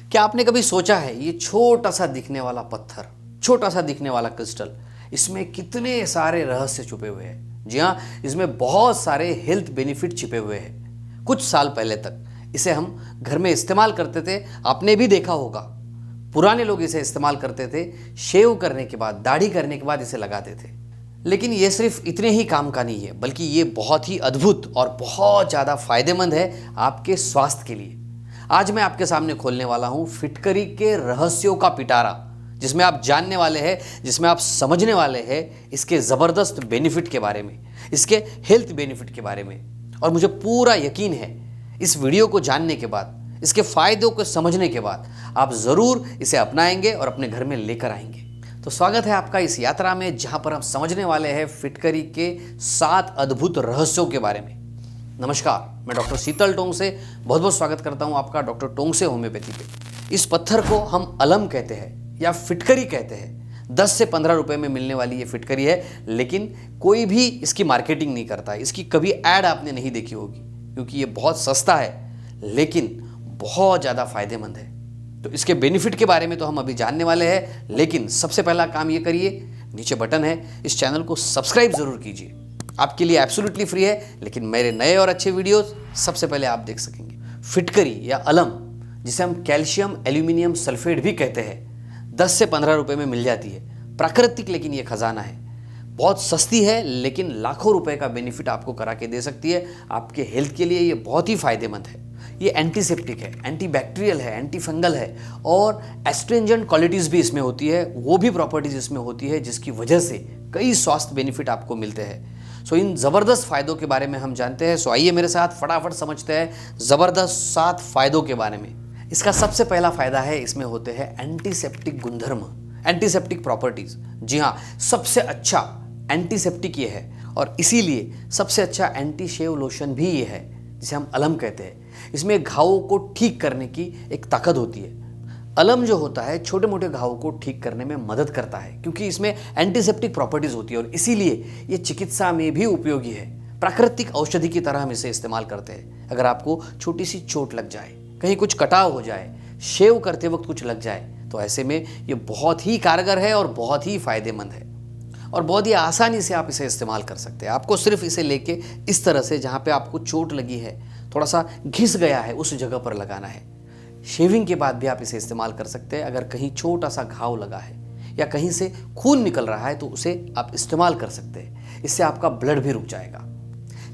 क्या आपने कभी सोचा है ये छोटा सा दिखने वाला पत्थर, छोटा सा दिखने वाला क्रिस्टल, इसमें कितने सारे रहस्य छुपे हुए हैं। जी हाँ, इसमें बहुत सारे हेल्थ बेनिफिट छिपे हुए हैं। कुछ साल पहले तक इसे हम घर में इस्तेमाल करते थे, आपने भी देखा होगा। पुराने लोग इसे इस्तेमाल करते थे, शेव करने के बाद, दाढ़ी करने के बाद इसे लगाते थे। लेकिन ये सिर्फ इतने ही काम का नहीं है, बल्कि ये बहुत ही अद्भुत और बहुत ज़्यादा फायदेमंद है आपके स्वास्थ्य के लिए। आज मैं आपके सामने खोलने वाला हूं फिटकरी के रहस्यों का पिटारा, जिसमें आप जानने वाले हैं, जिसमें आप समझने वाले हैं इसके ज़बरदस्त बेनिफिट के बारे में, इसके हेल्थ बेनिफिट के बारे में। और मुझे पूरा यकीन है इस वीडियो को जानने के बाद, इसके फायदों को समझने के बाद आप ज़रूर इसे अपनाएंगे और अपने घर में लेकर आएंगे। तो स्वागत है आपका इस यात्रा में, जहां पर हम समझने वाले हैं फिटकरी के 7 अद्भुत रहस्यों के बारे में। नमस्कार, मैं डॉक्टर शीतल टोंगसे बहुत बहुत स्वागत करता हूं आपका डॉक्टर टोंगसे होम्योपैथी पे। इस पत्थर को हम अलम कहते हैं या फिटकरी कहते हैं। 10 से 15 रुपए में मिलने वाली ये फिटकरी है, लेकिन कोई भी इसकी मार्केटिंग नहीं करता है। इसकी कभी ऐड आपने नहीं देखी होगी, क्योंकि ये बहुत सस्ता है लेकिन बहुत ज़्यादा फायदेमंद है। तो इसके बेनिफिट के बारे में तो हम अभी जानने वाले हैं, लेकिन सबसे पहला काम ये करिए, नीचे बटन है, इस चैनल को सब्सक्राइब जरूर कीजिए। आपके लिए एब्सोल्युटली फ्री है, लेकिन मेरे नए और अच्छे वीडियोस सबसे पहले आप देख सकेंगे। फिटकरी या अलम, जिसे हम कैल्शियम एल्यूमिनियम सल्फेट भी कहते हैं, 10 से 15 रुपए में मिल जाती है। प्राकृतिक, लेकिन ये खजाना है। बहुत सस्ती है, लेकिन लाखों रुपए का बेनिफिट आपको करा के दे सकती है। आपके हेल्थ के लिए ये बहुत ही फायदेमंद है। ये एंटीसेप्टिक है, एंटीबैक्टीरियल है, एंटी फंगल है और एस्ट्रिंजेंट क्वालिटीज़ भी इसमें होती है। वो भी प्रॉपर्टीज़ इसमें होती है जिसकी वजह से कई स्वास्थ्य बेनिफिट आपको मिलते हैं। सो इन ज़बरदस्त फ़ायदों के बारे में हम जानते हैं। सो आइए मेरे साथ फटाफट समझते हैं ज़बरदस्त 7 फ़ायदों के बारे में। इसका सबसे पहला फ़ायदा है, इसमें होते हैं एंटीसेप्टिक गुणधर्म, एंटीसेप्टिक प्रॉपर्टीज़। जी हाँ, सबसे अच्छा एंटीसेप्टिक ये है और इसीलिए सबसे अच्छा एंटी शेव लोशन भी ये है, जिसे हम अलम कहते हैं। इसमें घावों को ठीक करने की एक ताकत होती है। अलम जो होता है छोटे मोटे घावों को ठीक करने में मदद करता है, क्योंकि इसमें एंटीसेप्टिक प्रॉपर्टीज होती है और इसीलिए ये चिकित्सा में भी उपयोगी है। प्राकृतिक औषधि की तरह हम इसे इस्तेमाल करते हैं। अगर आपको छोटी सी चोट लग जाए, कहीं कुछ कटाव हो जाए, शेव करते वक्त कुछ लग जाए, तो ऐसे में ये बहुत ही कारगर है और बहुत ही फायदेमंद है और बहुत ही आसानी से आप इसे इस्तेमाल कर सकते हैं। आपको सिर्फ इसे लेके इस तरह से, जहाँ पे आपको चोट लगी है, थोड़ा सा घिस गया है, उस जगह पर लगाना है। शेविंग के बाद भी आप इसे इस्तेमाल कर सकते हैं। अगर कहीं छोटा सा घाव लगा है या कहीं से खून निकल रहा है, तो उसे आप इस्तेमाल कर सकते हैं। इससे आपका ब्लड भी रुक जाएगा।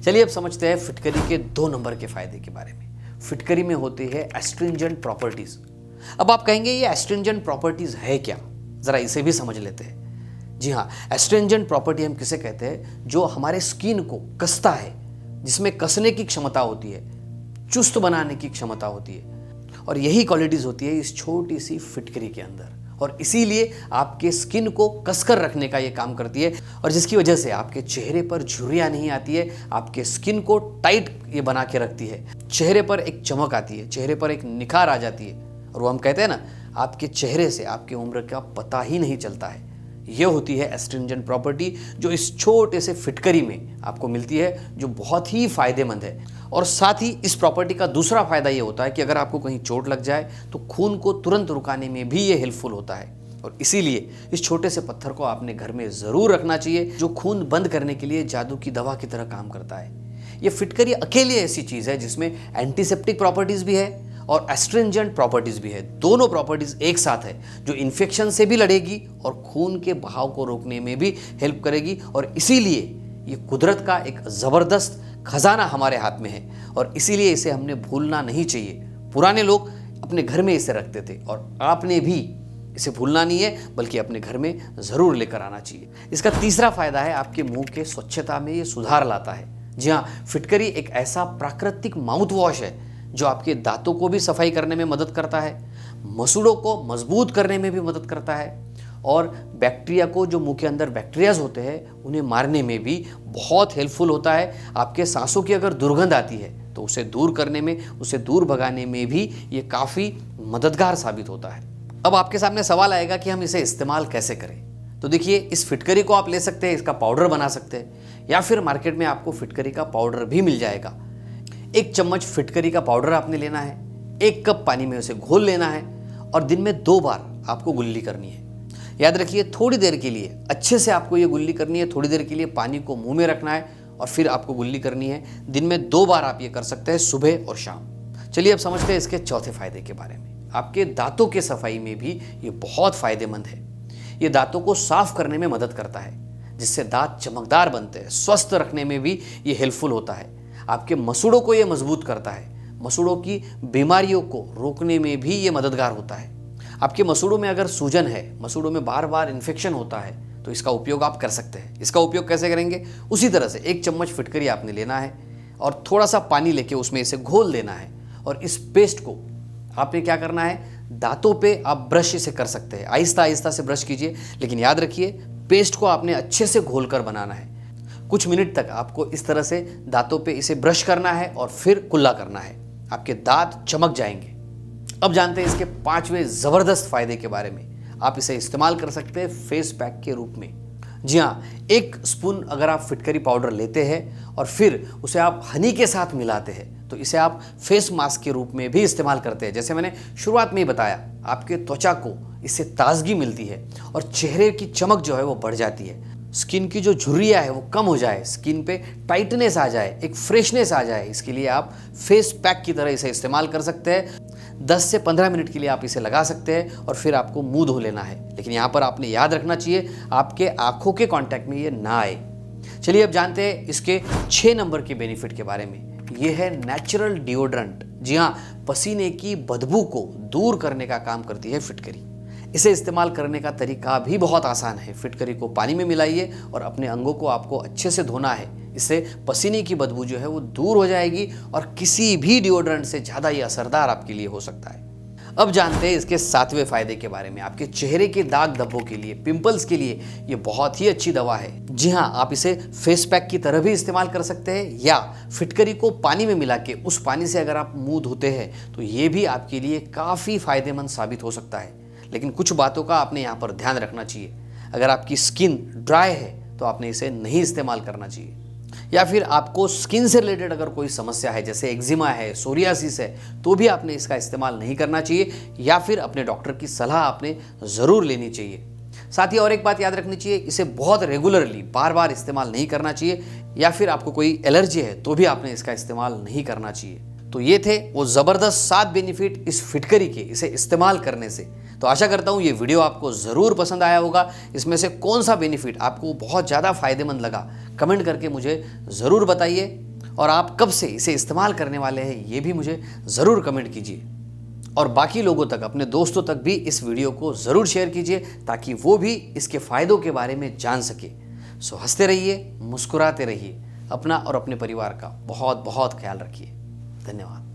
चलिए अब समझते हैं फिटकरी के 2 नंबर के फायदे के बारे में। फिटकरी में होती है एस्ट्रिंजेंट प्रॉपर्टीज। अब आप कहेंगे ये एस्ट्रिंजेंट प्रॉपर्टीज है क्या, जरा इसे भी समझ लेते हैं। जी हाँ, एस्ट्रिंजेंट प्रॉपर्टी हम किसे कहते हैं? जो हमारे स्किन को कसता है, जिसमें कसने की क्षमता होती है, चुस्त बनाने की क्षमता होती है, और यही क्वालिटीज होती है इस छोटी सी फिटकरी के अंदर। और इसीलिए आपके स्किन को कसकर रखने का ये काम करती है, और जिसकी वजह से आपके चेहरे पर झुर्रियाँ नहीं आती है, आपके स्किन को टाइट ये बना के रखती है। चेहरे पर एक चमक आती है, चेहरे पर एक निखार आ जाती है, और वो हम कहते हैं ना, आपके चेहरे से आपकी उम्र का पता ही नहीं चलता है। ये होती है एस्ट्रिंजेंट प्रॉपर्टी, जो इस छोटे से फिटकरी में आपको मिलती है, जो बहुत ही फायदेमंद है। और साथ ही इस प्रॉपर्टी का दूसरा फायदा ये होता है कि अगर आपको कहीं चोट लग जाए तो खून को तुरंत रुकाने में भी ये हेल्पफुल होता है। और इसीलिए इस छोटे से पत्थर को आपने घर में ज़रूर रखना चाहिए, जो खून बंद करने के लिए जादू की दवा की तरह काम करता है। ये फिटकरी अकेली ऐसी चीज़ है जिसमें एंटीसेप्टिक प्रॉपर्टीज़ भी है और एस्ट्रिंजेंट प्रॉपर्टीज भी है। दोनों प्रॉपर्टीज एक साथ है, जो इन्फेक्शन से भी लड़ेगी और खून के बहाव को रोकने में भी हेल्प करेगी। और इसीलिए ये कुदरत का एक ज़बरदस्त खजाना हमारे हाथ में है, और इसीलिए इसे हमने भूलना नहीं चाहिए। पुराने लोग अपने घर में इसे रखते थे, और आपने भी इसे भूलना नहीं है, बल्कि अपने घर में ज़रूर लेकर आना चाहिए। इसका तीसरा फायदा है, आपके मुंह के स्वच्छता में ये सुधार लाता है। जी हाँ, फिटकरी एक ऐसा प्राकृतिक माउथ वॉश है जो आपके दांतों को भी सफाई करने में मदद करता है, मसूड़ों को मजबूत करने में भी मदद करता है, और बैक्टीरिया को, जो मुंह के अंदर बैक्टीरियाज होते हैं, उन्हें मारने में भी बहुत हेल्पफुल होता है। आपके सांसों की अगर दुर्गंध आती है तो उसे दूर करने में, उसे दूर भगाने में भी ये काफ़ी मददगार साबित होता है। अब आपके सामने सवाल आएगा कि हम इसे इस्तेमाल कैसे करें। तो देखिए, इस फिटकरी को आप ले सकते हैं, इसका पाउडर बना सकते हैं, या फिर मार्केट में आपको फिटकरी का पाउडर भी मिल जाएगा। 1 चम्मच फिटकरी का पाउडर आपने लेना है, 1 कप पानी में उसे घोल लेना है और दिन में 2 बार आपको गुल्ली करनी है। याद रखिए, थोड़ी देर के लिए अच्छे से आपको ये गुल्ली करनी है। थोड़ी देर के लिए पानी को मुंह में रखना है और फिर आपको गुल्ली करनी है। दिन में 2 बार आप ये कर सकते हैं, सुबह और शाम। चलिए अब समझते हैं इसके चौथे फायदे के बारे में। आपके दांतों के सफाई में भी ये बहुत फायदेमंद है। ये दांतों को साफ करने में मदद करता है, जिससे दांत चमकदार बनते हैं। स्वस्थ रखने में भी ये हेल्पफुल होता है। आपके मसूड़ों को ये मजबूत करता है। मसूड़ों की बीमारियों को रोकने में भी ये मददगार होता है। आपके मसूड़ों में अगर सूजन है, मसूड़ों में बार बार इन्फेक्शन होता है, तो इसका उपयोग आप कर सकते हैं। इसका उपयोग कैसे करेंगे? उसी तरह से 1 चम्मच फिटकरी आपने लेना है और थोड़ा सा पानी लेके उसमें इसे घोल देना है और इस पेस्ट को आपने क्या करना है, दांतों पे आप ब्रश इसे कर सकते हैं। आहिस्ता आहिस्ता से ब्रश कीजिए, लेकिन याद रखिए पेस्ट को आपने अच्छे से घोल कर बनाना है। कुछ मिनट तक आपको इस तरह से दांतों पे इसे ब्रश करना है और फिर कुल्ला करना है। आपके दांत चमक जाएंगे। अब जानते हैं इसके 5वें जबरदस्त फायदे के बारे में। आप इसे इस्तेमाल कर सकते हैं फेस पैक के रूप में। जी हाँ, 1 स्पून अगर आप फिटकरी पाउडर लेते हैं और फिर उसे आप हनी के साथ मिलाते हैं, तो इसे आप फेस मास्क के रूप में भी इस्तेमाल करते हैं। जैसे मैंने शुरुआत में ही बताया, आपके त्वचा को इससे ताजगी मिलती है और चेहरे की चमक जो है वो बढ़ जाती है। स्किन की जो झुर्रियाँ है वो कम हो जाए, स्किन पे टाइटनेस आ जाए, एक फ्रेशनेस आ जाए, इसके लिए आप फेस पैक की तरह इसे इस्तेमाल कर सकते हैं। 10 से 15 मिनट के लिए आप इसे लगा सकते हैं और फिर आपको मुंह धो लेना है। लेकिन यहाँ पर आपने याद रखना चाहिए, आपके आंखों के कांटेक्ट में ये ना आए। चलिए अब जानते हैं इसके 6 नंबर के बेनिफिट के बारे में। ये है नेचुरल डिओड्रेंट। जी हाँ, पसीने की बदबू को दूर करने का काम करती है फिटकरी। इसे इस्तेमाल करने का तरीका भी बहुत आसान है। फिटकरी को पानी में मिलाइए और अपने अंगों को आपको अच्छे से धोना है। इससे पसीने की बदबू जो है वो दूर हो जाएगी और किसी भी डिओड्रेंट से ज़्यादा ये असरदार आपके लिए हो सकता है। अब जानते हैं इसके 7वें फायदे के बारे में। आपके चेहरे के दाग धब्बों के लिए, पिंपल्स के लिए ये बहुत ही अच्छी दवा है। जी हाँ, आप इसे फेस पैक की तरह भी इस्तेमाल कर सकते हैं या फिटकरी को पानी में मिला के उस पानी से अगर आप मुंह धोते हैं तो ये भी आपके लिए काफ़ी फायदेमंद साबित हो सकता है। लेकिन कुछ बातों का आपने यहाँ पर ध्यान रखना चाहिए। अगर आपकी स्किन ड्राई है तो आपने इसे नहीं इस्तेमाल करना चाहिए, या फिर आपको स्किन से रिलेटेड अगर कोई समस्या है, जैसे एक्जिमा है, सोरियासिस है, तो भी आपने इसका इस्तेमाल नहीं करना चाहिए, या फिर अपने डॉक्टर की सलाह आपने ज़रूर लेनी चाहिए। साथ ही और एक बात याद रखनी चाहिए, इसे बहुत रेगुलरली बार बार इस्तेमाल नहीं करना चाहिए, या फिर आपको कोई एलर्जी है तो भी आपने इसका इस्तेमाल नहीं करना चाहिए। तो ये थे वो ज़बरदस्त 7 बेनिफिट इस फिटकरी के, इसे इस्तेमाल करने से। तो आशा करता हूँ ये वीडियो आपको ज़रूर पसंद आया होगा। इसमें से कौन सा बेनिफिट आपको बहुत ज़्यादा फायदेमंद लगा, कमेंट करके मुझे ज़रूर बताइए। और आप कब से इसे इस्तेमाल करने वाले हैं ये भी मुझे ज़रूर कमेंट कीजिए। और बाकी लोगों तक, अपने दोस्तों तक भी इस वीडियो को ज़रूर शेयर कीजिए, ताकि वो भी इसके फ़ायदों के बारे में जान सके। सो हंसते रहिए, मुस्कुराते रहिए, अपना और अपने परिवार का बहुत बहुत ख्याल रखिए। धन्यवाद।